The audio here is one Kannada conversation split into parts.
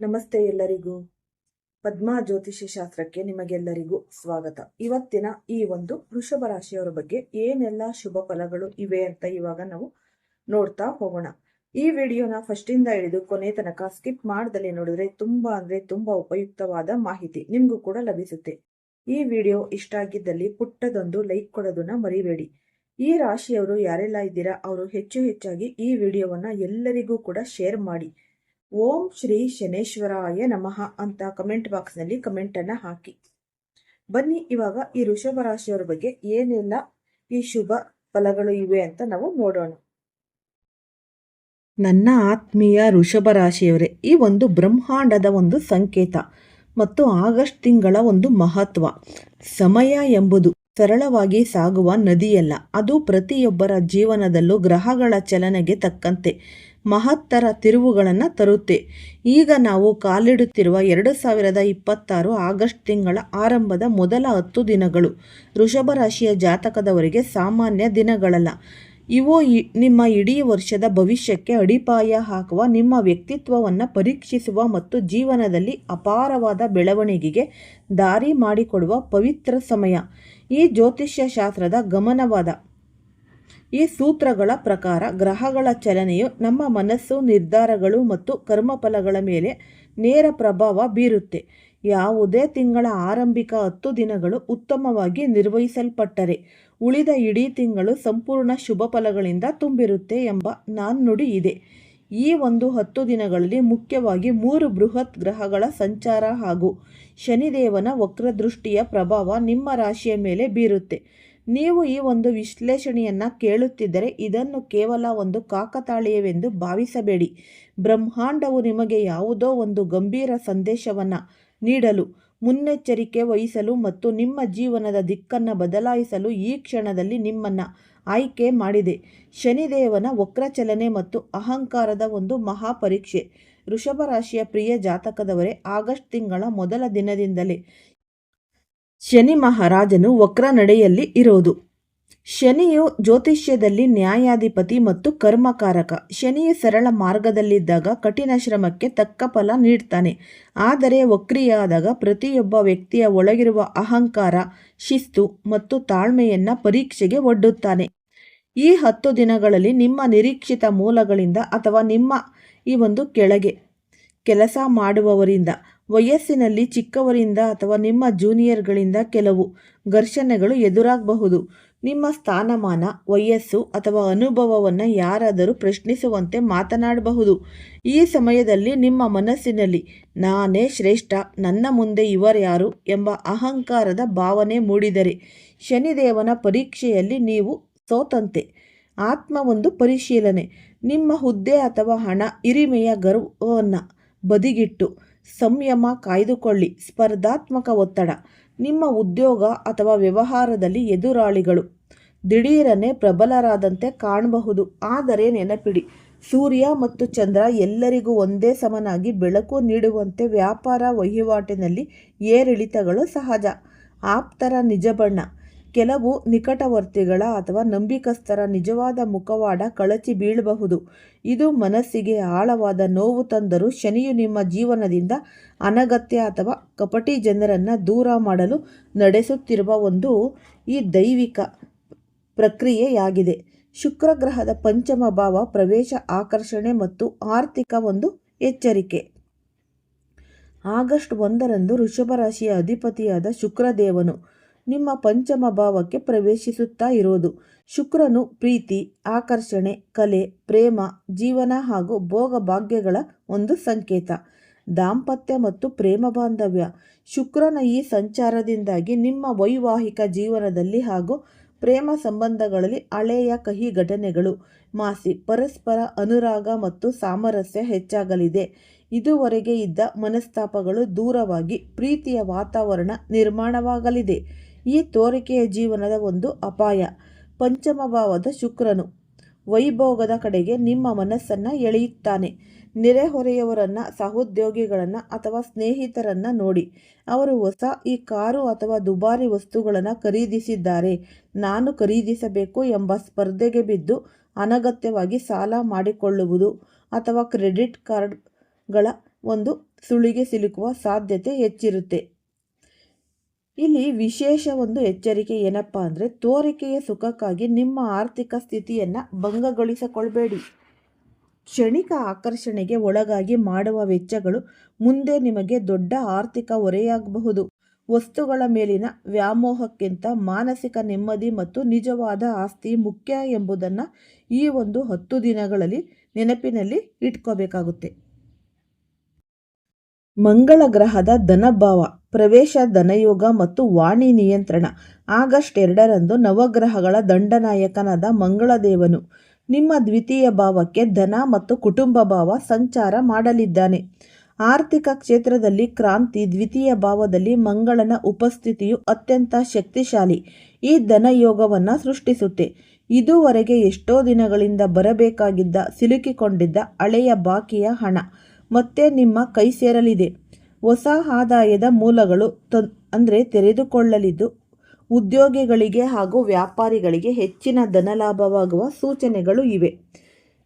ನಮಸ್ತೆ ಎಲ್ಲರಿಗೂ. ಪದ್ಮಾ ಜ್ಯೋತಿಷ್ಯ ಶಾಸ್ತ್ರಕ್ಕೆ ನಿಮಗೆಲ್ಲರಿಗೂ ಸ್ವಾಗತ. ಇವತ್ತಿನ ಈ ಒಂದು ವೃಷಭ ರಾಶಿಯವರ ಬಗ್ಗೆ ಏನೆಲ್ಲ ಶುಭ ಫಲಗಳು ಇವೆ ಅಂತ ಇವಾಗ ನಾವು ನೋಡ್ತಾ ಹೋಗೋಣ. ಈ ವಿಡಿಯೋನ ಫಸ್ಟ್ ಇಂದ ಹಿಡಿದು ಕೊನೆ ತನಕ ಸ್ಕಿಪ್ ಮಾಡದಲ್ಲೇ ನೋಡಿದ್ರೆ ತುಂಬಾ ಉಪಯುಕ್ತವಾದ ಮಾಹಿತಿ ನಿಮ್ಗೂ ಕೂಡ ಲಭಿಸುತ್ತೆ. ಈ ವಿಡಿಯೋ ಇಷ್ಟ ಆಗಿದ್ದಲ್ಲಿ ಪುಟ್ಟದೊಂದು ಲೈಕ್ ಕೊಡೋದನ್ನ ಮರಿಬೇಡಿ. ಈ ರಾಶಿಯವರು ಯಾರೆಲ್ಲ ಇದ್ದೀರಾ ಅವರು ಹೆಚ್ಚಾಗಿ ಈ ವಿಡಿಯೋವನ್ನ ಎಲ್ಲರಿಗೂ ಕೂಡ ಶೇರ್ ಮಾಡಿ. ಓಂ ಶ್ರೀ ಶನೇಶ್ವರಾಯ ನಮಃ ಅಂತ ಕಮೆಂಟ್ ಬಾಕ್ಸ್ ನಲ್ಲಿ ಕಮೆಂಟ್ ಅನ್ನ ಹಾಕಿ. ಬನ್ನಿ ಇವಾಗ ಈ ವೃಷಭ ರಾಶಿಯವರ ಬಗ್ಗೆ ಏನೆಲ್ಲ ಈ ಶುಭ ಫಲಗಳು ಇವೆ ಅಂತ ನಾವು ನೋಡೋಣ. ನನ್ನ ಆತ್ಮೀಯ ವೃಷಭ ರಾಶಿಯವರೇ, ಈ ಒಂದು ಬ್ರಹ್ಮಾಂಡದ ಒಂದು ಸಂಕೇತ ಮತ್ತು ಆಗಸ್ಟ್ ತಿಂಗಳ ಒಂದು ಮಹತ್ವ. ಸಮಯ ಎಂಬುದು ಸರಳವಾಗಿ ಸಾಗುವ ನದಿಯಲ್ಲ, ಅದು ಪ್ರತಿಯೊಬ್ಬರ ಜೀವನದಲ್ಲೂ ಗ್ರಹಗಳ ಚಲನೆಗೆ ತಕ್ಕಂತೆ ಮಹತ್ತರ ತಿರುವುಗಳನ್ನು ತರುತ್ತೆ. ಈಗ ನಾವು ಕಾಲಿಡುತ್ತಿರುವ 2026 ಆಗಸ್ಟ್ ತಿಂಗಳ ಆರಂಭದ ಮೊದಲ 10 ದಿನಗಳು ವೃಷಭ ರಾಶಿಯ ಜಾತಕದವರಿಗೆ ಸಾಮಾನ್ಯ ದಿನಗಳಲ್ಲ. ಇವು ನಿಮ್ಮ ಇಡೀ ವರ್ಷದ ಭವಿಷ್ಯಕ್ಕೆ ಅಡಿಪಾಯ ಹಾಕುವ, ನಿಮ್ಮ ವ್ಯಕ್ತಿತ್ವವನ್ನು ಪರೀಕ್ಷಿಸುವ ಮತ್ತು ಜೀವನದಲ್ಲಿ ಅಪಾರವಾದ ಬೆಳವಣಿಗೆಗೆ ದಾರಿ ಮಾಡಿಕೊಡುವ ಪವಿತ್ರ ಸಮಯ. ಈ ಜ್ಯೋತಿಷ್ಯ ಶಾಸ್ತ್ರದ ಗಮನವಾದ ಈ ಸೂತ್ರಗಳ ಪ್ರಕಾರ ಗ್ರಹಗಳ ಚಲನೆಯು ನಮ್ಮ ಮನಸ್ಸು, ನಿರ್ಧಾರಗಳು ಮತ್ತು ಕರ್ಮಫಲಗಳ ಮೇಲೆ ನೇರ ಪ್ರಭಾವ ಬೀರುತ್ತೆ. ಯಾವುದೇ ತಿಂಗಳ ಆರಂಭಿಕ 10 ದಿನಗಳು ಉತ್ತಮವಾಗಿ ನಿರ್ವಹಿಸಲ್ಪಟ್ಟರೆ ಉಳಿದ ಇಡೀ ತಿಂಗಳು ಸಂಪೂರ್ಣ ಶುಭ ಫಲಗಳಿಂದ ತುಂಬಿರುತ್ತೆ ಎಂಬ ನಾಣ್ಣುಡಿ ಇದೆ. ಈ ಒಂದು 10 ದಿನಗಳಲ್ಲಿ ಮುಖ್ಯವಾಗಿ 3 ಬೃಹತ್ ಗ್ರಹಗಳ ಸಂಚಾರ ಹಾಗೂ ಶನಿದೇವನ ವಕ್ರದೃಷ್ಟಿಯ ಪ್ರಭಾವ ನಿಮ್ಮ ರಾಶಿಯ ಮೇಲೆ ಬೀರುತ್ತೆ. ನೀವು ಈ ಒಂದು ವಿಶ್ಲೇಷಣೆಯನ್ನು ಕೇಳುತ್ತಿದ್ದರೆ ಇದನ್ನು ಕೇವಲ ಒಂದು ಕಾಕತಾಳೀಯವೆಂದು ಭಾವಿಸಬೇಡಿ. ಬ್ರಹ್ಮಾಂಡವು ನಿಮಗೆ ಯಾವುದೋ ಒಂದು ಗಂಭೀರ ಸಂದೇಶವನ್ನು ನೀಡಲು, ಮುನ್ನೆಚ್ಚರಿಕೆ ವಹಿಸಲು ಮತ್ತು ನಿಮ್ಮ ಜೀವನದ ದಿಕ್ಕನ್ನು ಬದಲಾಯಿಸಲು ಈ ಕ್ಷಣದಲ್ಲಿ ನಿಮ್ಮನ್ನು ಆಯ್ಕೆ ಮಾಡಿದೆ. ಶನಿದೇವನ ವಕ್ರಚಲನೆ ಮತ್ತು ಅಹಂಕಾರದ ಒಂದು ಮಹಾಪರೀಕ್ಷೆ. ವೃಷಭ ರಾಶಿಯ ಪ್ರಿಯ ಜಾತಕದವರೇ, ಆಗಸ್ಟ್ ತಿಂಗಳ ಮೊದಲ ದಿನದಿಂದಲೇ ಶನಿ ಮಹಾರಾಜನು ವಕ್ರ ನಡೆಯಲ್ಲಿ ಇರೋದು. ಶನಿಯು ಜ್ಯೋತಿಷ್ಯದಲ್ಲಿ ನ್ಯಾಯಾಧಿಪತಿ ಮತ್ತು ಕರ್ಮಕಾರಕ. ಶನಿಯು ಸರಳ ಮಾರ್ಗದಲ್ಲಿದ್ದಾಗ ಕಠಿಣ ಶ್ರಮಕ್ಕೆ ತಕ್ಕ ಫಲ ನೀಡ್ತಾನೆ. ಆದರೆ ವಕ್ರಿಯಾದಾಗ ಪ್ರತಿಯೊಬ್ಬ ವ್ಯಕ್ತಿಯ ಒಳಗಿರುವ ಅಹಂಕಾರ, ಶಿಸ್ತು ಮತ್ತು ತಾಳ್ಮೆಯನ್ನು ಪರೀಕ್ಷೆಗೆ ಒಡ್ಡುತ್ತಾನೆ. ಈ 10 ದಿನಗಳಲ್ಲಿ ನಿಮ್ಮ ನಿರೀಕ್ಷಿತ ಮೂಲಗಳಿಂದ ಅಥವಾ ನಿಮ್ಮ ಈ ಒಂದು ಕೆಳಗೆ ಕೆಲಸ ಮಾಡುವವರಿಂದ, ವಯಸ್ಸಿನಲ್ಲಿ ಚಿಕ್ಕವರಿಂದ ಅಥವಾ ನಿಮ್ಮ ಜೂನಿಯರ್ಗಳಿಂದ ಕೆಲವು ಘರ್ಷಣೆಗಳು ಎದುರಾಗಬಹುದು. ನಿಮ್ಮ ಸ್ಥಾನಮಾನ, ವಯಸ್ಸು ಅಥವಾ ಅನುಭವವನ್ನು ಯಾರಾದರೂ ಪ್ರಶ್ನಿಸುವಂತೆ ಮಾತನಾಡಬಹುದು. ಈ ಸಮಯದಲ್ಲಿ ನಿಮ್ಮ ಮನಸ್ಸಿನಲ್ಲಿ ನಾನೇ ಶ್ರೇಷ್ಠ, ನನ್ನ ಮುಂದೆ ಇವರ್ಯಾರು ಎಂಬ ಅಹಂಕಾರದ ಭಾವನೆ ಮೂಡಿದರೆ ಶನಿದೇವನ ಪರೀಕ್ಷೆಯಲ್ಲಿ ನೀವು ಸೋತಂತೆ. ಆತ್ಮ ಒಂದು ಪರಿಶೀಲನೆ. ನಿಮ್ಮ ಹುದ್ದೆ ಅಥವಾ ಹಣ, ಹಿರಿಮೆಯ ಗರ್ವವನ್ನು ಬದಿಗಿಟ್ಟು ಸಂಯಮ ಕಾಯ್ದುಕೊಳ್ಳಿ. ಸ್ಪರ್ಧಾತ್ಮಕ ಒತ್ತಡ. ನಿಮ್ಮ ಉದ್ಯೋಗ ಅಥವಾ ವ್ಯವಹಾರದಲ್ಲಿ ಎದುರಾಳಿಗಳು ದಿಢೀರನೆ ಪ್ರಬಲರಾದಂತೆ ಕಾಣಬಹುದು. ಆದರೆ ನೆನಪಿಡಿ, ಸೂರ್ಯ ಮತ್ತು ಚಂದ್ರ ಎಲ್ಲರಿಗೂ ಒಂದೇ ಸಮನಾಗಿ ಬೆಳಕು ನೀಡುವಂತೆ ವ್ಯಾಪಾರ ವಹಿವಾಟಿನಲ್ಲಿ ಏರಿಳಿತಗಳು ಸಹಜ. ಆಪ್ತರ ನಿಜ ಬಣ್ಣ. ಕೆಲವು ನಿಕಟವರ್ತಿಗಳ ಅಥವಾ ನಂಬಿಕಸ್ಥರ ನಿಜವಾದ ಮುಖವಾಡ ಕಳಚಿ ಬೀಳಬಹುದು. ಇದು ಮನಸ್ಸಿಗೆ ಆಳವಾದ ನೋವು ತಂದರೂ ಶನಿಯು ನಿಮ್ಮ ಜೀವನದಿಂದ ಅನಗತ್ಯ ಅಥವಾ ಕಪಟಿ ಜನರನ್ನು ದೂರ ಮಾಡಲು ನಡೆಸುತ್ತಿರುವ ಒಂದು ಈ ದೈವಿಕ ಪ್ರಕ್ರಿಯೆಯಾಗಿದೆ. ಶುಕ್ರ ಗ್ರಹದ ಪಂಚಮ ಭಾವ ಪ್ರವೇಶ, ಆಕರ್ಷಣೆ ಮತ್ತು ಆರ್ಥಿಕ ಒಂದು ಎಚ್ಚರಿಕೆ. ಆಗಸ್ಟ್ 1ರಂದು ವೃಷಭ ರಾಶಿಯ ಅಧಿಪತಿಯಾದ ಶುಕ್ರದೇವನು ನಿಮ್ಮ ಪಂಚಮ ಭಾವಕ್ಕೆ ಪ್ರವೇಶಿಸುತ್ತಾ ಇರೋದು. ಶುಕ್ರನು ಪ್ರೀತಿ, ಆಕರ್ಷಣೆ, ಕಲೆ, ಪ್ರೇಮ, ಜೀವನ ಹಾಗೂ ಭೋಗ ಭಾಗ್ಯಗಳ ಒಂದು ಸಂಕೇತ. ದಾಂಪತ್ಯ ಮತ್ತು ಪ್ರೇಮ ಬಾಂಧವ್ಯ. ಶುಕ್ರನ ಈ ಸಂಚಾರದಿಂದಾಗಿ ನಿಮ್ಮ ವೈವಾಹಿಕ ಜೀವನದಲ್ಲಿ ಹಾಗೂ ಪ್ರೇಮ ಸಂಬಂಧಗಳಲ್ಲಿ ಹಳೆಯ ಕಹಿ ಘಟನೆಗಳು ಮಾಸಿ ಪರಸ್ಪರ ಅನುರಾಗ ಮತ್ತು ಸಾಮರಸ್ಯ ಹೆಚ್ಚಾಗಲಿದೆ. ಇದುವರೆಗೆ ಇದ್ದ ಮನಸ್ತಾಪಗಳು ದೂರವಾಗಿ ಪ್ರೀತಿಯ ವಾತಾವರಣ ನಿರ್ಮಾಣವಾಗಲಿದೆ. ಈ ತೋರಿಕೆಯ ಜೀವನದ ಒಂದು ಅಪಾಯ. ಪಂಚಮ ಭಾವದ ಶುಕ್ರನು ವೈಭೋಗದ ಕಡೆಗೆ ನಿಮ್ಮ ಮನಸ್ಸನ್ನು ಎಳೆಯುತ್ತಾನೆ. ನೆರೆಹೊರೆಯವರನ್ನು, ಸಹೋದ್ಯೋಗಿಗಳನ್ನು ಅಥವಾ ಸ್ನೇಹಿತರನ್ನು ನೋಡಿ. ಅವರು ಹೊಸ ಈ ಕಾರು ಅಥವಾ ದುಬಾರಿ ವಸ್ತುಗಳನ್ನು ಖರೀದಿಸಿದ್ದಾರೆ, ನಾನು ಖರೀದಿಸಬೇಕು ಎಂಬ ಸ್ಪರ್ಧೆಗೆ ಬಿದ್ದು ಅನಗತ್ಯವಾಗಿ ಸಾಲ ಮಾಡಿಕೊಳ್ಳುವುದು ಅಥವಾ ಕ್ರೆಡಿಟ್ ಕಾರ್ಡ್ಗಳ ಒಂದು ಸುಳಿಗೆ ಸಿಲುಕುವ ಸಾಧ್ಯತೆ ಹೆಚ್ಚಿರುತ್ತೆ. ಇಲ್ಲಿ ವಿಶೇಷ ಒಂದು ಎಚ್ಚರಿಕೆ ಏನಪ್ಪ ಅಂದರೆ, ತೋರಿಕೆಯ ಸುಖಕ್ಕಾಗಿ ನಿಮ್ಮ ಆರ್ಥಿಕ ಸ್ಥಿತಿಯನ್ನು ಭಂಗಗೊಳಿಸಿಕೊಳ್ಬೇಡಿ. ಕ್ಷಣಿಕ ಆಕರ್ಷಣೆಗೆ ಒಳಗಾಗಿ ಮಾಡುವ ವೆಚ್ಚಗಳು ಮುಂದೆ ನಿಮಗೆ ದೊಡ್ಡ ಆರ್ಥಿಕ ಹೊರೆಯಾಗಬಹುದು. ವಸ್ತುಗಳ ಮೇಲಿನ ವ್ಯಾಮೋಹಕ್ಕಿಂತ ಮಾನಸಿಕ ನೆಮ್ಮದಿ ಮತ್ತು ನಿಜವಾದ ಆಸ್ತಿ ಮುಖ್ಯ ಎಂಬುದನ್ನು ಈ ಒಂದು 10 ದಿನಗಳಲ್ಲಿ ನೆನಪಿನಲ್ಲಿ ಇಟ್ಕೋಬೇಕಾಗುತ್ತೆ. ಮಂಗಳ ಗ್ರಹದ ಧನಭಾವ ಪ್ರವೇಶ, ಧನಯೋಗ ಮತ್ತು ವಾಣಿ ನಿಯಂತ್ರಣ. ಆಗಸ್ಟ್ 2ರಂದು ನವಗ್ರಹಗಳ ದಂಡನಾಯಕನಾದ ಮಂಗಳದೇವನು ನಿಮ್ಮ ದ್ವಿತೀಯ ಭಾವಕ್ಕೆ ಧನ ಮತ್ತು ಕುಟುಂಬ ಭಾವ ಸಂಚಾರ ಮಾಡಲಿದ್ದಾನೆ. ಆರ್ಥಿಕ ಕ್ಷೇತ್ರದಲ್ಲಿ ಕ್ರಾಂತಿ. ದ್ವಿತೀಯ ಭಾವದಲ್ಲಿ ಮಂಗಳನ ಉಪಸ್ಥಿತಿಯು ಅತ್ಯಂತ ಶಕ್ತಿಶಾಲಿ ಈ ಧನಯೋಗವನ್ನು ಸೃಷ್ಟಿಸುತ್ತೆ. ಇದುವರೆಗೆ ಎಷ್ಟೋ ದಿನಗಳಿಂದ ಬರಬೇಕಾಗಿದ್ದ ಸಿಲುಕಿಕೊಂಡಿದ್ದ ಹಳೆಯ ಬಾಕಿಯ ಹಣ ಮತ್ತೆ ನಿಮ್ಮ ಕೈ ಸೇರಲಿದೆ. ಹೊಸ ಆದಾಯದ ಮೂಲಗಳು ತೆರೆದುಕೊಳ್ಳಲಿದ್ದು, ಉದ್ಯೋಗಿಗಳಿಗೆ ಹಾಗೂ ವ್ಯಾಪಾರಿಗಳಿಗೆ ಹೆಚ್ಚಿನ ಧನಲಾಭವಾಗುವ ಸೂಚನೆಗಳು ಇವೆ.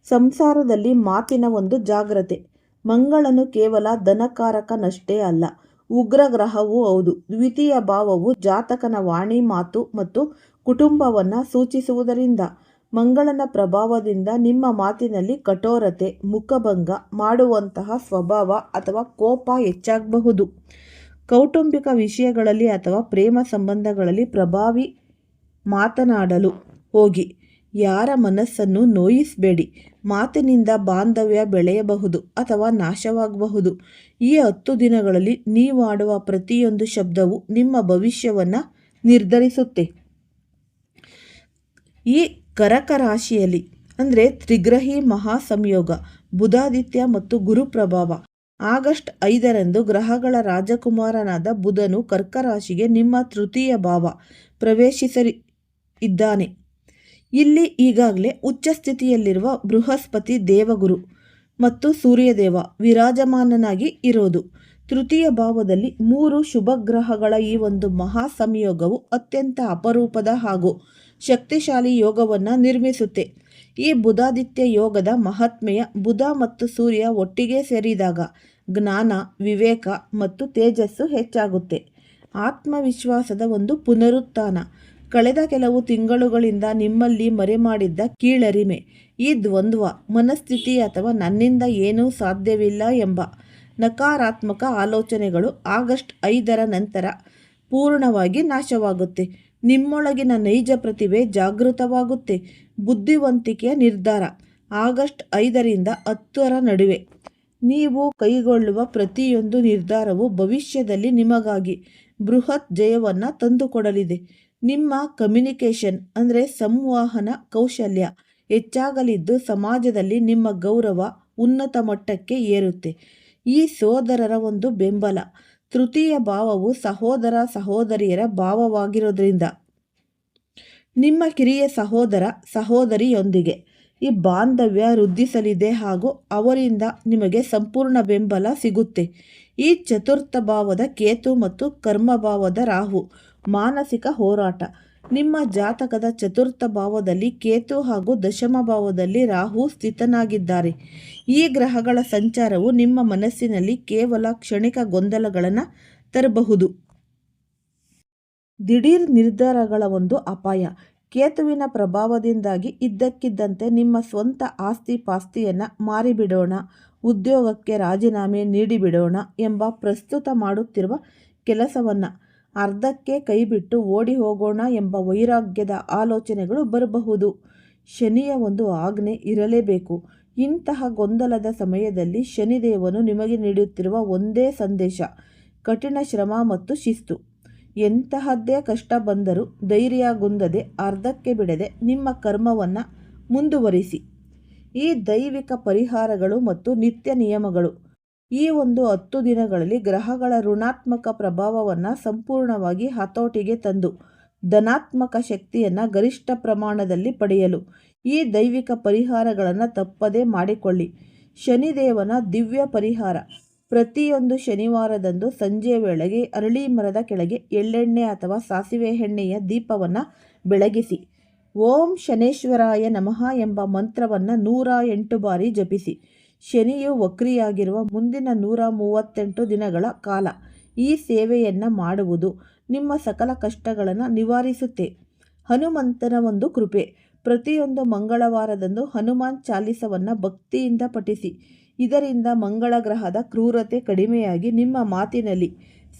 ಸಂಸಾರದಲ್ಲಿ ಮಾತಿನ ಒಂದು ಜಾಗ್ರತೆ. ಮಂಗಳನು ಕೇವಲ ಧನಕಾರಕನಷ್ಟೇ ಅಲ್ಲ, ಉಗ್ರ ಗ್ರಹವೂ ಹೌದು. ದ್ವಿತೀಯ ಭಾವವು ಜಾತಕನ ವಾಣಿ, ಮಾತು ಮತ್ತು ಕುಟುಂಬವನ್ನು ಸೂಚಿಸುವುದರಿಂದ ಮಂಗಳನ ಪ್ರಭಾವದಿಂದ ನಿಮ್ಮ ಮಾತಿನಲ್ಲಿ ಕಠೋರತೆ, ಮುಖಭಂಗ ಮಾಡುವಂತಹ ಸ್ವಭಾವ ಅಥವಾ ಕೋಪ ಹೆಚ್ಚಾಗಬಹುದು. ಕೌಟುಂಬಿಕ ವಿಷಯಗಳಲ್ಲಿ ಅಥವಾ ಪ್ರೇಮ ಸಂಬಂಧಗಳಲ್ಲಿ ಪ್ರಭಾವಿ ಮಾತನಾಡಲು ಹೋಗಿ. ಯಾರ ಮನಸ್ಸನ್ನು ನೋಯಿಸಬೇಡಿ. ಮಾತಿನಿಂದ ಬಾಂಧವ್ಯ ಬೆಳೆಯಬಹುದು ಅಥವಾ ನಾಶವಾಗಬಹುದು. ಈ 10 ದಿನಗಳಲ್ಲಿ ನೀವಾಡುವ ಪ್ರತಿಯೊಂದು ಶಬ್ದವು ನಿಮ್ಮ ಭವಿಷ್ಯವನ್ನು ನಿರ್ಧರಿಸುತ್ತೆ. ಈ ಕರಕ ರಾಶಿಯಲ್ಲಿ ತ್ರಿಗ್ರಹಿ ಮಹಾಸಂಯೋಗ, ಬುಧಾದಿತ್ಯ ಮತ್ತು ಗುರು ಪ್ರಭಾವ. ಆಗಸ್ಟ್ 5ರಂದು ಗ್ರಹಗಳ ರಾಜಕುಮಾರನಾದ ಬುಧನು ಕರ್ಕ ರಾಶಿಗೆ ನಿಮ್ಮ ತೃತೀಯ ಭಾವ ಪ್ರವೇಶಿಸಿದ್ದಾನೆ. ಇಲ್ಲಿ ಈಗಾಗಲೇ ಉಚ್ಚ ಸ್ಥಿತಿಯಲ್ಲಿರುವ ಬೃಹಸ್ಪತಿ ದೇವಗುರು ಮತ್ತು ಸೂರ್ಯದೇವ ವಿರಾಜಮಾನನಾಗಿ ಇರೋದು. ತೃತೀಯ ಭಾವದಲ್ಲಿ 3 ಶುಭ ಗ್ರಹಗಳ ಈ ಒಂದು ಮಹಾ ಸಂಯೋಗವು ಅತ್ಯಂತ ಅಪರೂಪದ ಹಾಗೂ ಶಕ್ತಿಶಾಲಿ ಯೋಗವನ್ನು ನಿರ್ಮಿಸುತ್ತೆ. ಈ ಬುಧಾದಿತ್ಯ ಯೋಗದ ಮಹಾತ್ಮೆಯ ಬುಧ ಮತ್ತು ಸೂರ್ಯ ಒಟ್ಟಿಗೆ ಸೇರಿದಾಗ ಜ್ಞಾನ, ವಿವೇಕ ಮತ್ತು ತೇಜಸ್ಸು ಹೆಚ್ಚಾಗುತ್ತೆ. ಆತ್ಮವಿಶ್ವಾಸದ ಒಂದು ಪುನರುತ್ಥಾನ. ಕಳೆದ ಕೆಲವು ತಿಂಗಳುಗಳಿಂದ ನಿಮ್ಮಲ್ಲಿ ಮರೆಮಾಡಿದ್ದ ಕೀಳರಿಮೆ, ಈ ದ್ವಂದ್ವ ಮನಸ್ಥಿತಿ ಅಥವಾ ನನ್ನಿಂದ ಏನೂ ಸಾಧ್ಯವಿಲ್ಲ ಎಂಬ ನಕಾರಾತ್ಮಕ ಆಲೋಚನೆಗಳು ಆಗಸ್ಟ್ 5ರ ನಂತರ ಪೂರ್ಣವಾಗಿ ನಾಶವಾಗುತ್ತೆ. ನಿಮ್ಮೊಳಗಿನ ನೈಜ ಪ್ರತಿಭೆ ಜಾಗೃತವಾಗುತ್ತೆ. ಬುದ್ಧಿವಂತಿಕೆಯ ನಿರ್ಧಾರ. ಆಗಸ್ಟ್ 5ರಿಂದ 10ರ ನಡುವೆ ನೀವು ಕೈಗೊಳ್ಳುವ ಪ್ರತಿಯೊಂದು ನಿರ್ಧಾರವು ಭವಿಷ್ಯದಲ್ಲಿ ನಿಮಗಾಗಿ ಬೃಹತ್ ಜಯವನ್ನು ತಂದುಕೊಡಲಿದೆ. ನಿಮ್ಮ ಕಮ್ಯುನಿಕೇಷನ್ ಸಂವಹನ ಕೌಶಲ್ಯ ಹೆಚ್ಚಾಗಲಿದ್ದು, ಸಮಾಜದಲ್ಲಿ ನಿಮ್ಮ ಗೌರವ ಉನ್ನತ ಮಟ್ಟಕ್ಕೆ ಏರುತ್ತೆ. ಈ ಸೋದರರ ಒಂದು ಬೆಂಬಲ. ತೃತೀಯ ಭಾವವು ಸಹೋದರ ಸಹೋದರಿಯರ ಭಾವವಾಗಿರೋದ್ರಿಂದ ನಿಮ್ಮ ಕಿರಿಯ ಸಹೋದರ ಸಹೋದರಿಯೊಂದಿಗೆ ಈ ಬಾಂಧವ್ಯ ವೃದ್ಧಿಸಲಿದೆ ಹಾಗೂ ಅವರಿಂದ ನಿಮಗೆ ಸಂಪೂರ್ಣ ಬೆಂಬಲ ಸಿಗುತ್ತೆ. ಈ ಚತುರ್ಥ ಭಾವದ ಕೇತು ಮತ್ತು ಕರ್ಮಭಾವದ ರಾಹು. ಮಾನಸಿಕ ಹೋರಾಟ. ನಿಮ್ಮ ಜಾತಕದ ಚತುರ್ಥ ಭಾವದಲ್ಲಿ ಕೇತು ಹಾಗೂ ದಶಮ ಭಾವದಲ್ಲಿ ರಾಹು ಸ್ಥಿತನಾಗಿದ್ದಾರೆ. ಈ ಗ್ರಹಗಳ ಸಂಚಾರವು ನಿಮ್ಮ ಮನಸ್ಸಿನಲ್ಲಿ ಕೇವಲ ಕ್ಷಣಿಕ ಗೊಂದಲಗಳನ್ನು ತರಬಹುದು. ದಿಢೀರ್ ನಿರ್ಧಾರಗಳ ಒಂದು ಅಪಾಯ. ಕೇತುವಿನ ಪ್ರಭಾವದಿಂದಾಗಿ ಇದ್ದಕ್ಕಿದ್ದಂತೆ ನಿಮ್ಮ ಸ್ವಂತ ಆಸ್ತಿ ಪಾಸ್ತಿಯನ್ನು ಮಾರಿಬಿಡೋಣ, ಉದ್ಯೋಗಕ್ಕೆ ರಾಜೀನಾಮೆ ನೀಡಿಬಿಡೋಣ ಎಂಬ ಪ್ರಸ್ತುತ ಮಾಡುತ್ತಿರುವ ಕೆಲಸವನ್ನು ಅರ್ಧಕ್ಕೆ ಕೈಬಿಟ್ಟು ಓಡಿ ಹೋಗೋಣ ಎಂಬ ವೈರಾಗ್ಯದ ಆಲೋಚನೆಗಳು ಬರಬಹುದು. ಶನಿಯ ಒಂದು ಆಜ್ಞೆ ಇರಲೇಬೇಕು. ಇಂತಹ ಗೊಂದಲದ ಸಮಯದಲ್ಲಿ ಶನಿದೇವನು ನಿಮಗೆ ನೀಡುತ್ತಿರುವ ಒಂದೇ ಸಂದೇಶ ಕಠಿಣ ಶ್ರಮ ಮತ್ತು ಶಿಸ್ತು. ಎಂತಹದ್ದೇ ಕಷ್ಟ ಬಂದರೂ ಧೈರ್ಯಗುಂದದೆ ಅರ್ಧಕ್ಕೆ ಬಿಡದೆ ನಿಮ್ಮ ಕರ್ಮವನ್ನು ಮುಂದುವರಿಸಿ. ಈ ದೈವಿಕ ಪರಿಹಾರಗಳು ಮತ್ತು ನಿತ್ಯ ನಿಯಮಗಳು ಈ ಒಂದು 10 ದಿನಗಳಲ್ಲಿ ಗ್ರಹಗಳ ಋಣಾತ್ಮಕ ಪ್ರಭಾವವನ್ನು ಸಂಪೂರ್ಣವಾಗಿ ಹತೋಟಿಗೆ ತಂದು ಧನಾತ್ಮಕ ಶಕ್ತಿಯನ್ನು ಗರಿಷ್ಠ ಪ್ರಮಾಣದಲ್ಲಿ ಪಡೆಯಲು ಈ ದೈವಿಕ ಪರಿಹಾರಗಳನ್ನು ತಪ್ಪದೇ ಮಾಡಿಕೊಳ್ಳಿ. ಶನಿದೇವನ ದಿವ್ಯ ಪರಿಹಾರ. ಪ್ರತಿಯೊಂದು ಶನಿವಾರದಂದು ಸಂಜೆಯ ವೇಳೆಗೆ ಅರಳಿ ಮರದ ಕೆಳಗೆ ಎಳ್ಳೆಣ್ಣೆ ಅಥವಾ ಸಾಸಿವೆ ಎಣ್ಣೆಯ ದೀಪವನ್ನು ಬೆಳಗಿಸಿ ಓಂ ಶನೇಶ್ವರಾಯ ನಮಃ ಎಂಬ ಮಂತ್ರವನ್ನು 108 ಬಾರಿ ಜಪಿಸಿ. ಶನಿಯು ವಕ್ರಿಯಾಗಿರುವ ಮುಂದಿನ 138 ದಿನಗಳ ಕಾಲ ಈ ಸೇವೆಯನ್ನು ಮಾಡುವುದು ನಿಮ್ಮ ಸಕಲ ಕಷ್ಟಗಳನ್ನು ನಿವಾರಿಸುತ್ತೆ. ಹನುಮಂತನ ಒಂದು ಕೃಪೆ. ಪ್ರತಿಯೊಂದು ಮಂಗಳವಾರದಂದು ಹನುಮಾನ್ ಚಾಲಿಸವನ್ನು ಭಕ್ತಿಯಿಂದ ಪಠಿಸಿ. ಇದರಿಂದ ಮಂಗಳ ಗ್ರಹದ ಕ್ರೂರತೆ ಕಡಿಮೆಯಾಗಿ ನಿಮ್ಮ ಮಾತಿನಲ್ಲಿ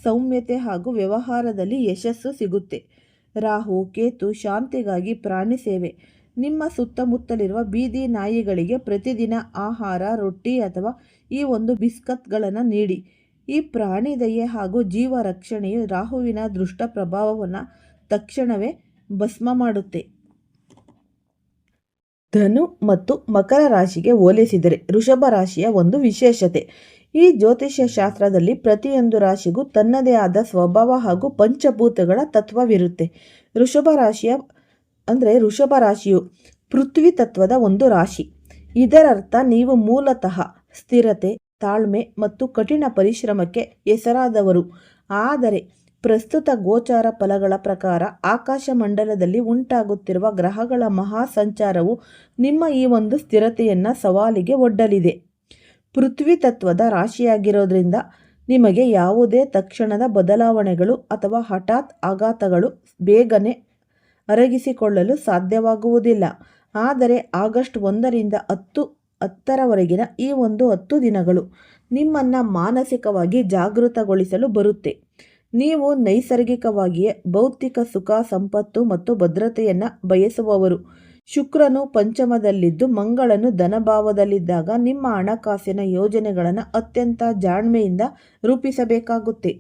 ಸೌಮ್ಯತೆ ಹಾಗೂ ವ್ಯವಹಾರದಲ್ಲಿ ಯಶಸ್ಸು ಸಿಗುತ್ತೆ. ರಾಹು ಕೇತು ಶಾಂತಿಗಾಗಿ ಪ್ರಾಣಿ ಸೇವೆ. ನಿಮ್ಮ ಸುತ್ತಮುತ್ತಲಿರುವ ಬೀದಿ ನಾಯಿಗಳಿಗೆ ಪ್ರತಿದಿನ ಆಹಾರ, ರೊಟ್ಟಿ ಅಥವಾ ಈ ಒಂದು ಬಿಸ್ಕತ್ಗಳನ್ನು ನೀಡಿ. ಈ ಪ್ರಾಣಿ ದಯೆ ಹಾಗೂ ಜೀವ ರಕ್ಷಣೆಯು ರಾಹುವಿನ ದುಷ್ಟ ಪ್ರಭಾವವನ್ನು ತಕ್ಷಣವೇ ಭಸ್ಮ ಮಾಡುತ್ತೆ. ಧನು ಮತ್ತು ಮಕರ ರಾಶಿಗೆ ಹೋಲಿಸಿದರೆ ವೃಷಭ ರಾಶಿಯ ಒಂದು ವಿಶೇಷತೆ. ಈ ಜ್ಯೋತಿಷ್ಯ ಶಾಸ್ತ್ರದಲ್ಲಿ ಪ್ರತಿಯೊಂದು ರಾಶಿಗೂ ತನ್ನದೇ ಆದ ಸ್ವಭಾವ ಹಾಗೂ ಪಂಚಭೂತಗಳ ತತ್ವವಿರುತ್ತೆ. ವೃಷಭ ರಾಶಿಯು ಪೃಥ್ವಿ ತತ್ವದ ಒಂದು ರಾಶಿ. ಇದರರ್ಥ ನೀವು ಮೂಲತಃ ಸ್ಥಿರತೆ, ತಾಳ್ಮೆ ಮತ್ತು ಕಠಿಣ ಪರಿಶ್ರಮಕ್ಕೆ ಹೆಸರಾದವರು. ಆದರೆ ಪ್ರಸ್ತುತ ಗೋಚಾರ ಫಲಗಳ ಪ್ರಕಾರ ಆಕಾಶ ಮಂಡಲದಲ್ಲಿ ಉಂಟಾಗುತ್ತಿರುವ ಗ್ರಹಗಳ ಮಹಾ ಸಂಚಾರವು ನಿಮ್ಮ ಈ ಒಂದು ಸ್ಥಿರತೆಯನ್ನು ಸವಾಲಿಗೆ ಒಡ್ಡಲಿದೆ. ಪೃಥ್ವಿ ತತ್ವದ ರಾಶಿಯಾಗಿರೋದ್ರಿಂದ ನಿಮಗೆ ಯಾವುದೇ ತಕ್ಷಣದ ಬದಲಾವಣೆಗಳು ಅಥವಾ ಹಠಾತ್ ಆಘಾತಗಳು ಬೇಗನೆ ಅರಗಿಸಿಕೊಳ್ಳಲು ಸಾಧ್ಯವಾಗುವುದಿಲ್ಲ. ಆದರೆ ಆಗಸ್ಟ್ 1ರಿಂದ 10ರವರೆಗಿನ ಈ ಒಂದು 10 ದಿನಗಳು ನಿಮ್ಮನ್ನು ಮಾನಸಿಕವಾಗಿ ಜಾಗೃತಗೊಳಿಸಲು ಬರುತ್ತೆ. ನೀವು ನೈಸರ್ಗಿಕವಾಗಿಯೇ ಭೌತಿಕ ಸುಖ, ಸಂಪತ್ತು ಮತ್ತು ಭದ್ರತೆಯನ್ನು ಬಯಸುವವರು. ಶುಕ್ರನು ಪಂಚಮದಲ್ಲಿದ್ದು ಮಂಗಳನು ಧನಭಾವದಲ್ಲಿದ್ದಾಗ ನಿಮ್ಮ ಹಣಕಾಸಿನ ಯೋಜನೆಗಳನ್ನು ಅತ್ಯಂತ ಜಾಣ್ಮೆಯಿಂದ ರೂಪಿಸಬೇಕಾಗುತ್ತೆ.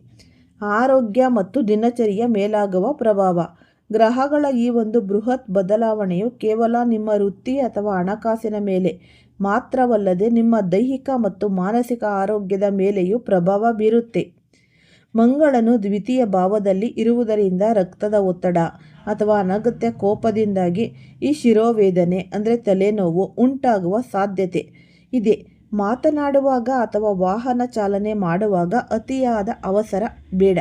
ಆರೋಗ್ಯ ಮತ್ತು ದಿನಚರಿಯ ಮೇಲಾಗುವ ಪ್ರಭಾವ. ಗ್ರಹಗಳ ಈ ಒಂದು ಬೃಹತ್ ಬದಲಾವಣೆಯು ಕೇವಲ ನಿಮ್ಮ ವೃತ್ತಿ ಅಥವಾ ಹಣಕಾಸಿನ ಮೇಲೆ ಮಾತ್ರವಲ್ಲದೆ ನಿಮ್ಮ ದೈಹಿಕ ಮತ್ತು ಮಾನಸಿಕ ಆರೋಗ್ಯದ ಮೇಲೆಯೂ ಪ್ರಭಾವ ಬೀರುತ್ತೆ. ಮಂಗಳನು ದ್ವಿತೀಯ ಭಾವದಲ್ಲಿ ಇರುವುದರಿಂದ ರಕ್ತದ ಒತ್ತಡ ಅಥವಾ ಅನಗತ್ಯ ಕೋಪದಿಂದಾಗಿ ಈ ಶಿರೋವೇದನೆ ತಲೆನೋವು ಉಂಟಾಗುವ ಸಾಧ್ಯತೆ ಇದೆ. ಮಾತನಾಡುವಾಗ ಅಥವಾ ವಾಹನ ಚಾಲನೆ ಮಾಡುವಾಗ ಅತಿಯಾದ ಅವಸರ ಬೇಡ.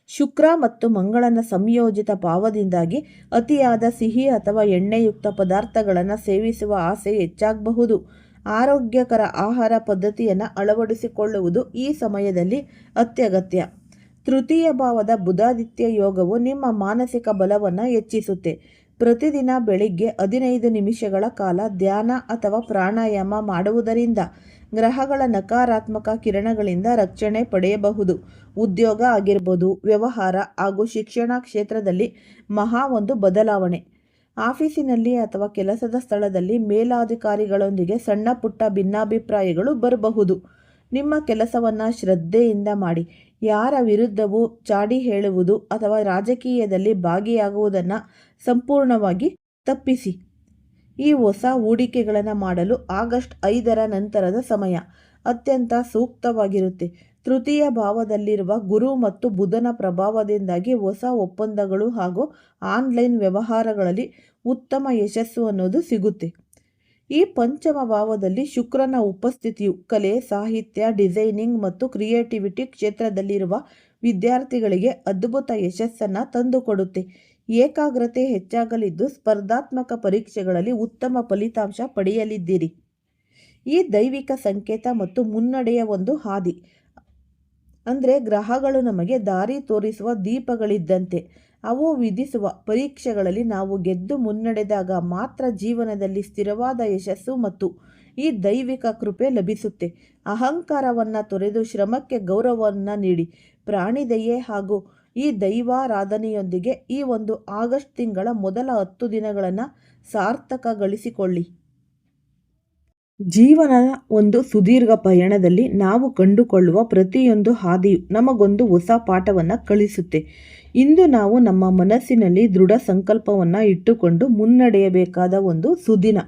ಶುಕ್ರ ಮತ್ತು ಮಂಗಳನ ಸಂಯೋಜಿತ ಭಾವದಿಂದಾಗಿ ಅತಿಯಾದ ಸಿಹಿ ಅಥವಾ ಎಣ್ಣೆಯುಕ್ತ ಪದಾರ್ಥಗಳನ್ನು ಸೇವಿಸುವ ಆಸೆ ಹೆಚ್ಚಾಗಬಹುದು. ಆರೋಗ್ಯಕರ ಆಹಾರ ಪದ್ಧತಿಯನ್ನು ಅಳವಡಿಸಿಕೊಳ್ಳುವುದು ಈ ಸಮಯದಲ್ಲಿ ಅತ್ಯಗತ್ಯ. ತೃತೀಯ ಭಾವದ ಬುಧಾದಿತ್ಯ ಯೋಗವು ನಿಮ್ಮ ಮಾನಸಿಕ ಬಲವನ್ನು ಹೆಚ್ಚಿಸುತ್ತೆ. ಪ್ರತಿದಿನ ಬೆಳಿಗ್ಗೆ 15 ನಿಮಿಷಗಳ ಕಾಲ ಧ್ಯಾನ ಅಥವಾ ಪ್ರಾಣಾಯಾಮ ಮಾಡುವುದರಿಂದ ಗ್ರಹಗಳ ನಕಾರಾತ್ಮಕ ಕಿರಣಗಳಿಂದ ರಕ್ಷಣೆ ಪಡೆಯಬಹುದು. ಉದ್ಯೋಗ ಆಗಿರ್ಬೋದು, ವ್ಯವಹಾರ ಹಾಗೂ ಶಿಕ್ಷಣ ಕ್ಷೇತ್ರದಲ್ಲಿ ಒಂದು ಬದಲಾವಣೆ. ಆಫೀಸಿನಲ್ಲಿ ಅಥವಾ ಕೆಲಸದ ಸ್ಥಳದಲ್ಲಿ ಮೇಲಾಧಿಕಾರಿಗಳೊಂದಿಗೆ ಸಣ್ಣ ಪುಟ್ಟ ಭಿನ್ನಾಭಿಪ್ರಾಯಗಳು ಬರಬಹುದು. ನಿಮ್ಮ ಕೆಲಸವನ್ನು ಶ್ರದ್ಧೆಯಿಂದ ಮಾಡಿ. ಯಾರ ವಿರುದ್ಧವೂ ಚಾಡಿ ಹೇಳುವುದು ಅಥವಾ ರಾಜಕೀಯದಲ್ಲಿ ಭಾಗಿಯಾಗುವುದನ್ನು ಸಂಪೂರ್ಣವಾಗಿ ತಪ್ಪಿಸಿ. ಈ ಹೊಸ ಹೂಡಿಕೆಗಳನ್ನು ಮಾಡಲು ಆಗಸ್ಟ್ 5ರ ನಂತರದ ಸಮಯ ಅತ್ಯಂತ ಸೂಕ್ತವಾಗಿರುತ್ತೆ. ತೃತೀಯ ಭಾವದಲ್ಲಿರುವ ಗುರು ಮತ್ತು ಬುಧನ ಪ್ರಭಾವದಿಂದಾಗಿ ಹೊಸ ಒಪ್ಪಂದಗಳು ಹಾಗೂ ಆನ್ಲೈನ್ ವ್ಯವಹಾರಗಳಲ್ಲಿ ಉತ್ತಮ ಯಶಸ್ಸು ಅನ್ನೋದು ಸಿಗುತ್ತೆ. ಈ ಪಂಚಮ ಭಾವದಲ್ಲಿ ಶುಕ್ರನ ಉಪಸ್ಥಿತಿಯು ಕಲೆ, ಸಾಹಿತ್ಯ, ಡಿಸೈನಿಂಗ್ ಮತ್ತು ಕ್ರಿಯೇಟಿವಿಟಿ ಕ್ಷೇತ್ರದಲ್ಲಿರುವ ವಿದ್ಯಾರ್ಥಿಗಳಿಗೆ ಅದ್ಭುತ ಯಶಸ್ಸನ್ನು ತಂದುಕೊಡುತ್ತೆ. ಏಕಾಗ್ರತೆ ಹೆಚ್ಚಾಗಲಿದ್ದು ಸ್ಪರ್ಧಾತ್ಮಕ ಪರೀಕ್ಷೆಗಳಲ್ಲಿ ಉತ್ತಮ ಫಲಿತಾಂಶ ಪಡೆಯಲಿದ್ದೀರಿ. ಈ ದೈವಿಕ ಸಂಕೇತ ಮತ್ತು ಮುನ್ನಡೆಯ ಒಂದು ಹಾದಿ. ಗ್ರಹಗಳು ನಮಗೆ ದಾರಿ ತೋರಿಸುವ ದೀಪಗಳಿದ್ದಂತೆ. ಅವು ವಿಧಿಸುವ ಪರೀಕ್ಷೆಗಳಲ್ಲಿ ನಾವು ಗೆದ್ದು ಮುನ್ನಡೆದಾಗ ಮಾತ್ರ ಜೀವನದಲ್ಲಿ ಸ್ಥಿರವಾದ ಯಶಸ್ಸು ಮತ್ತು ಈ ದೈವಿಕ ಕೃಪೆ ಲಭಿಸುತ್ತೆ. ಅಹಂಕಾರವನ್ನು ತೊರೆದು ಶ್ರಮಕ್ಕೆ ಗೌರವವನ್ನು ನೀಡಿ. ಪ್ರಾಣಿ ದಯೆ ಹಾಗೂ ಈ ದೈವಾರಾಧನೆಯೊಂದಿಗೆ ಈ ಒಂದು ಆಗಸ್ಟ್ ತಿಂಗಳ ಮೊದಲ 10 ದಿನಗಳನ್ನು ಸಾರ್ಥಕಗೊಳಿಸಿಕೊಳ್ಳಿ. ಜೀವನದ ಒಂದು ಸುದೀರ್ಘ ಪಯಣದಲ್ಲಿ ನಾವು ಕಂಡುಕೊಳ್ಳುವ ಪ್ರತಿಯೊಂದು ಹಾದಿಯು ನಮಗೊಂದು ಹೊಸ ಪಾಠವನ್ನು ಕಲಿಸುತ್ತೆ. ಇಂದು ನಾವು ನಮ್ಮ ಮನಸ್ಸಿನಲ್ಲಿ ದೃಢ ಸಂಕಲ್ಪವನ್ನು ಇಟ್ಟುಕೊಂಡು ಮುನ್ನಡೆಯಬೇಕಾದ ಒಂದು ಸುದಿನ.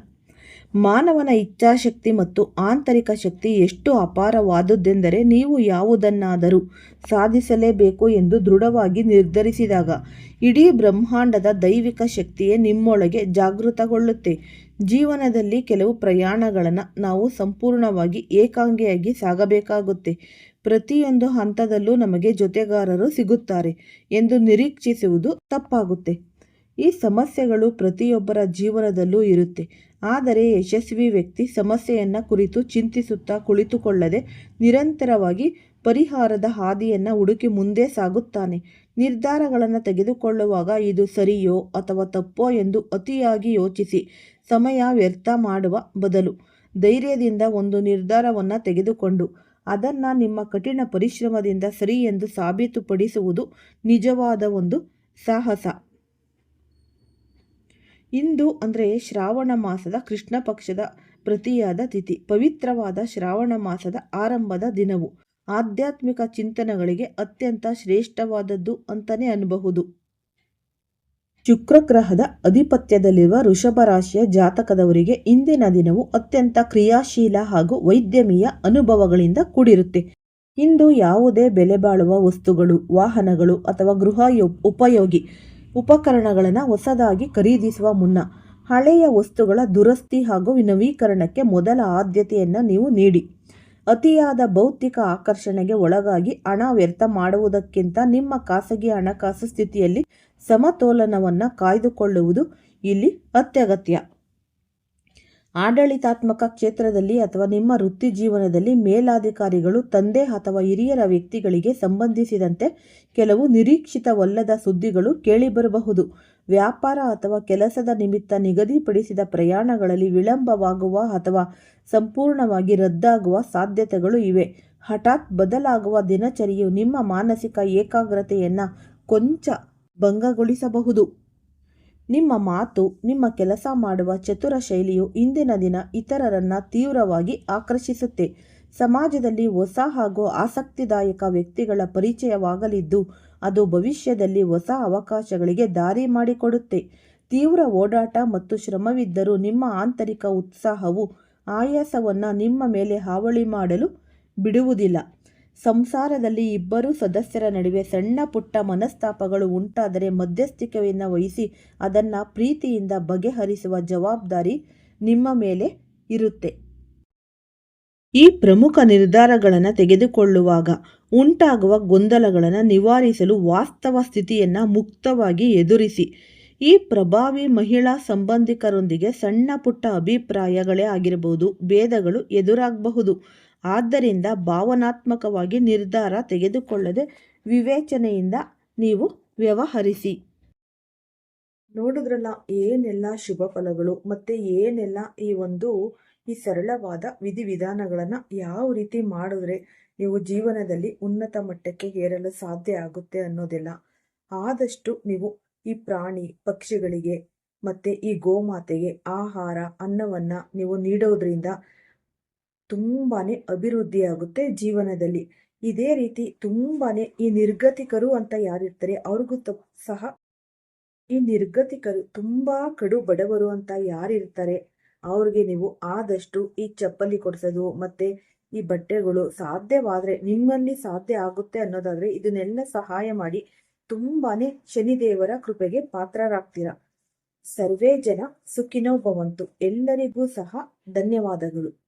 ಮಾನವನ ಇಚ್ಛಾಶಕ್ತಿ ಮತ್ತು ಆಂತರಿಕ ಶಕ್ತಿ ಎಷ್ಟು ಅಪಾರವಾದುದೆಂದರೆ ನೀವು ಯಾವುದನ್ನಾದರೂ ಸಾಧಿಸಲೇಬೇಕು ಎಂದು ದೃಢವಾಗಿ ನಿರ್ಧರಿಸಿದಾಗ ಇಡೀ ಬ್ರಹ್ಮಾಂಡದ ದೈವಿಕ ಶಕ್ತಿಯೇ ನಿಮ್ಮೊಳಗೆ ಜಾಗೃತಗೊಳ್ಳುತ್ತೆ. ಜೀವನದಲ್ಲಿ ಕೆಲವು ಪ್ರಯಾಣಗಳನ್ನು ನಾವು ಸಂಪೂರ್ಣವಾಗಿ ಏಕಾಂಗಿಯಾಗಿ ಸಾಗಬೇಕಾಗುತ್ತೆ. ಪ್ರತಿಯೊಂದು ಹಂತದಲ್ಲೂ ನಮಗೆ ಜೊತೆಗಾರರು ಸಿಗುತ್ತಾರೆ ಎಂದು ನಿರೀಕ್ಷಿಸುವುದು ತಪ್ಪಾಗುತ್ತೆ. ಈ ಸಮಸ್ಯೆಗಳು ಪ್ರತಿಯೊಬ್ಬರ ಜೀವನದಲ್ಲೂ ಇರುತ್ತೆ. ಆದರೆ ಯಶಸ್ವಿ ವ್ಯಕ್ತಿ ಸಮಸ್ಯೆಯನ್ನು ಕುರಿತು ಚಿಂತಿಸುತ್ತಾ ಕುಳಿತುಕೊಳ್ಳದೆ ನಿರಂತರವಾಗಿ ಪರಿಹಾರದ ಹಾದಿಯನ್ನು ಹುಡುಕಿ ಮುಂದೆ ಸಾಗುತ್ತಾನೆ. ನಿರ್ಧಾರಗಳನ್ನು ತೆಗೆದುಕೊಳ್ಳುವಾಗ ಇದು ಸರಿಯೋ ಅಥವಾ ತಪ್ಪೋ ಎಂದು ಅತಿಯಾಗಿ ಯೋಚಿಸಿ ಸಮಯ ವ್ಯರ್ಥ ಮಾಡುವ ಬದಲು ಧೈರ್ಯದಿಂದ ಒಂದು ನಿರ್ಧಾರವನ್ನು ತೆಗೆದುಕೊಂಡು ಅದನ್ನು ನಿಮ್ಮ ಕಠಿಣ ಪರಿಶ್ರಮದಿಂದ ಸರಿ ಎಂದು ಸಾಬೀತುಪಡಿಸುವುದು ನಿಜವಾದ ಒಂದು ಸಾಹಸ. ಇಂದು ಅಂದರೆ ಶ್ರಾವಣ ಮಾಸದ ಕೃಷ್ಣ ಪಕ್ಷದ ಪ್ರತಿಯಾದ ತಿಥಿ. ಪವಿತ್ರವಾದ ಶ್ರಾವಣ ಮಾಸದ ಆರಂಭದ ದಿನವು ಆಧ್ಯಾತ್ಮಿಕ ಚಿಂತನೆಗಳಿಗೆ ಅತ್ಯಂತ ಶ್ರೇಷ್ಠವಾದದ್ದು ಅಂತಲೇ ಅನ್ನಬಹುದು. ಶುಕ್ರ ಗ್ರಹದ ಅಧಿಪತ್ಯದಲ್ಲಿರುವ ವೃಷಭ ರಾಶಿಯ ಜಾತಕದವರಿಗೆ ಇಂದಿನ ದಿನವು ಅತ್ಯಂತ ಕ್ರಿಯಾಶೀಲ ಹಾಗೂ ವೈದ್ಯಮೀಯ ಅನುಭವಗಳಿಂದ ಕೂಡಿರುತ್ತೆ. ಇಂದು ಯಾವುದೇ ಬೆಲೆ ಬಾಳುವ ವಸ್ತುಗಳು, ವಾಹನಗಳು ಅಥವಾ ಗೃಹ ಉಪಯೋಗಿ ಉಪಕರಣಗಳನ್ನು ಹೊಸದಾಗಿ ಖರೀದಿಸುವ ಮುನ್ನ ಹಳೆಯ ವಸ್ತುಗಳ ದುರಸ್ತಿ ಹಾಗೂ ನವೀಕರಣಕ್ಕೆ ಮೊದಲ ಆದ್ಯತೆಯನ್ನು ನೀವು ನೀಡಿ. ಅತಿಯಾದ ಭೌತಿಕ ಆಕರ್ಷಣೆಗೆ ಒಳಗಾಗಿ ಹಣ ವ್ಯರ್ಥ ಮಾಡುವುದಕ್ಕಿಂತ ನಿಮ್ಮ ಖಾಸಗಿ ಹಣಕಾಸು ಸ್ಥಿತಿಯಲ್ಲಿ ಸಮತೋಲನವನ್ನು ಕಾಯ್ದುಕೊಳ್ಳುವುದು ಇಲ್ಲಿ ಅತ್ಯಗತ್ಯ. ಆಡಳಿತಾತ್ಮಕ ಕ್ಷೇತ್ರದಲ್ಲಿ ಅಥವಾ ನಿಮ್ಮ ವೃತ್ತಿ ಜೀವನದಲ್ಲಿ ಮೇಲಾಧಿಕಾರಿಗಳು, ತಂದೆ ಅಥವಾ ಹಿರಿಯರ ವ್ಯಕ್ತಿಗಳಿಗೆ ಸಂಬಂಧಿಸಿದಂತೆ ಕೆಲವು ನಿರೀಕ್ಷಿತವಲ್ಲದ ಸುದ್ದಿಗಳು ಕೇಳಿಬರಬಹುದು. ವ್ಯಾಪಾರ ಅಥವಾ ಕೆಲಸದ ನಿಮಿತ್ತ ನಿಗದಿಪಡಿಸಿದ ಪ್ರಯಾಣಗಳಲ್ಲಿ ವಿಳಂಬವಾಗುವ ಅಥವಾ ಸಂಪೂರ್ಣವಾಗಿ ರದ್ದಾಗುವ ಸಾಧ್ಯತೆಗಳು ಇವೆ. ಹಠಾತ್ ಬದಲಾಗುವ ದಿನಚರಿಯು ನಿಮ್ಮ ಮಾನಸಿಕ ಏಕಾಗ್ರತೆಯನ್ನು ಕೊಂಚ ಭಂಗಗೊಳಿಸಬಹುದು. ನಿಮ್ಮ ಮಾತು, ನಿಮ್ಮ ಕೆಲಸ ಮಾಡುವ ಚತುರ ಶೈಲಿಯು ಇಂದಿನ ದಿನ ಇತರರನ್ನು ತೀವ್ರವಾಗಿ ಆಕರ್ಷಿಸುತ್ತೆ. ಸಮಾಜದಲ್ಲಿ ಹೊಸ ಹಾಗೂ ಆಸಕ್ತಿದಾಯಕ ವ್ಯಕ್ತಿಗಳ ಪರಿಚಯವಾಗಲಿದ್ದು ಅದು ಭವಿಷ್ಯದಲ್ಲಿ ಹೊಸ ಅವಕಾಶಗಳಿಗೆ ದಾರಿ ಮಾಡಿಕೊಡುತ್ತೆ. ತೀವ್ರ ಓಡಾಟ ಮತ್ತು ಶ್ರಮವಿದ್ದರೂ ನಿಮ್ಮ ಆಂತರಿಕ ಉತ್ಸಾಹವು ಆಯಾಸವನ್ನು ನಿಮ್ಮ ಮೇಲೆ ಹಾವಳಿ ಮಾಡಲು ಬಿಡುವುದಿಲ್ಲ. ಸಂಸಾರದಲ್ಲಿ ಇಬ್ಬರು ಸದಸ್ಯರ ನಡುವೆ ಸಣ್ಣ ಪುಟ್ಟ ಮನಸ್ತಾಪಗಳು ಉಂಟಾದರೆ ಮಧ್ಯಸ್ಥಿಕೆಯನ್ನು ವಹಿಸಿ ಅದನ್ನು ಪ್ರೀತಿಯಿಂದ ಬಗೆಹರಿಸುವ ಜವಾಬ್ದಾರಿ ನಿಮ್ಮ ಮೇಲೆ ಇರುತ್ತೆ. ಈ ಪ್ರಮುಖ ನಿರ್ಧಾರಗಳನ್ನು ತೆಗೆದುಕೊಳ್ಳುವಾಗ ಉಂಟಾಗುವ ಗೊಂದಲಗಳನ್ನು ನಿವಾರಿಸಲು ವಾಸ್ತವ ಸ್ಥಿತಿಯನ್ನು ಮುಕ್ತವಾಗಿ ಎದುರಿಸಿ. ಈ ಪ್ರಭಾವಿ ಮಹಿಳಾ ಸಂಬಂಧಿಕರೊಂದಿಗೆ ಸಣ್ಣ ಪುಟ್ಟ ಅಭಿಪ್ರಾಯಗಳೇ ಆಗಿರಬಹುದು, ಭೇದಗಳು ಎದುರಾಗಬಹುದು. ಆದ್ದರಿಂದ ಭಾವನಾತ್ಮಕವಾಗಿ ನಿರ್ಧಾರ ತೆಗೆದುಕೊಳ್ಳದೆ ವಿವೇಚನೆಯಿಂದ ನೀವು ವ್ಯವಹರಿಸಿ. ನೋಡಿದ್ರಲ್ಲ ಏನೆಲ್ಲ ಶುಭ ಫಲಗಳು ಮತ್ತು ಏನೆಲ್ಲ ಈ ಸರಳವಾದ ವಿಧಿವಿಧಾನಗಳನ್ನು ಯಾವ ರೀತಿ ಮಾಡಿದ್ರೆ ನೀವು ಜೀವನದಲ್ಲಿ ಉನ್ನತ ಮಟ್ಟಕ್ಕೆ ಏರಲು ಸಾಧ್ಯ ಆಗುತ್ತೆ ಅನ್ನೋದೆಲ್ಲ. ಆದಷ್ಟು ನೀವು ಈ ಪ್ರಾಣಿ ಪಕ್ಷಿಗಳಿಗೆ ಮತ್ತು ಈ ಗೋಮಾತೆಗೆ ಆಹಾರ ಅನ್ನವನ್ನು ನೀವು ನೀಡೋದ್ರಿಂದ ತುಂಬಾ ಅಭಿವೃದ್ಧಿಯಾಗುತ್ತೆ ಜೀವನದಲ್ಲಿ. ಇದೇ ರೀತಿ ತುಂಬಾ ಈ ನಿರ್ಗತಿಕರು ಅಂತ ಯಾರಿರ್ತಾರೆ ಅವ್ರಿಗೂ ಸಹ ಈ ನಿರ್ಗತಿಕರು ತುಂಬ ಕಡು ಬಡವರು ಅಂತ ಯಾರಿರ್ತಾರೆ ಅವ್ರಿಗೆ ನೀವು ಆದಷ್ಟು ಈ ಚಪ್ಪಲಿ ಕೊಡಿಸೋದು ಮತ್ತು ಈ ಬಟ್ಟೆಗಳು ಸಾಧ್ಯವಾದರೆ ನಿಮ್ಮಲ್ಲಿ ಸಾಧ್ಯ ಆಗುತ್ತೆ ಅನ್ನೋದಾದರೆ ಇದನ್ನೆಲ್ಲ ಸಹಾಯ ಮಾಡಿ ತುಂಬಾ ಶನಿದೇವರ ಕೃಪೆಗೆ ಪಾತ್ರರಾಗ್ತೀರ. ಸರ್ವೇ ಜನ ಸುಖಿನೋ ಭವಂತು. ಎಲ್ಲರಿಗೂ ಸಹ ಧನ್ಯವಾದಗಳು.